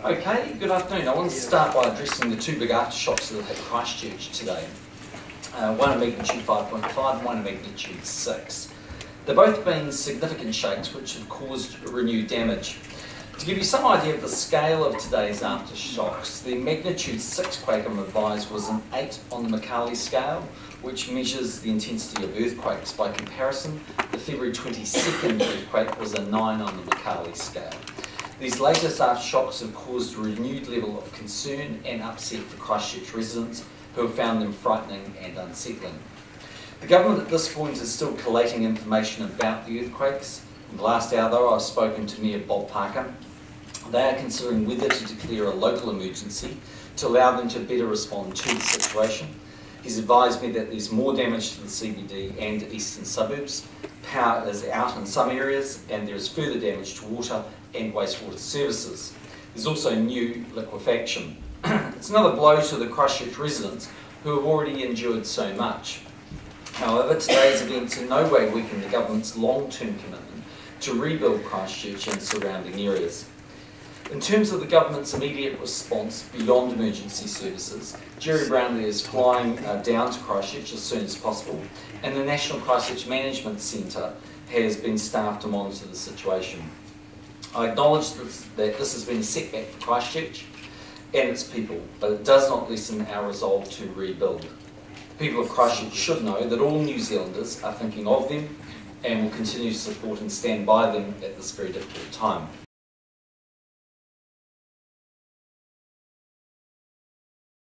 Okay, good afternoon. I want to start by addressing the two big aftershocks that hit Christchurch today. One of magnitude 5.5 and one of magnitude 6. They've both been significant shakes which have caused renewed damage. To give you some idea of the scale of today's aftershocks, the magnitude 6 quake I'm advised was an 8 on the Mercalli scale, which measures the intensity of earthquakes. By comparison, the February 22nd earthquake was a 9 on the Mercalli scale. These latest aftershocks have caused a renewed level of concern and upset for Christchurch residents who have found them frightening and unsettling. The government at this point is still collating information about the earthquakes. In the last hour though, I've spoken to Mayor Bob Parker. They are considering whether to declare a local emergency to allow them to better respond to the situation. He's advised me that there's more damage to the CBD and eastern suburbs. Power is out in some areas and there is further damage to water and wastewater services. There's also new liquefaction. It's another blow to the Christchurch residents who have already endured so much. However, today's events in no way weaken the government's long-term commitment to rebuild Christchurch and surrounding areas. In terms of the government's immediate response beyond emergency services, Jerry Brownlee is flying down to Christchurch as soon as possible, and the National Christchurch Management Centre has been staffed to monitor the situation. I acknowledge that this has been a setback for Christchurch and its people, but it does not lessen our resolve to rebuild. The people of Christchurch should know that all New Zealanders are thinking of them and will continue to support and stand by them at this very difficult time.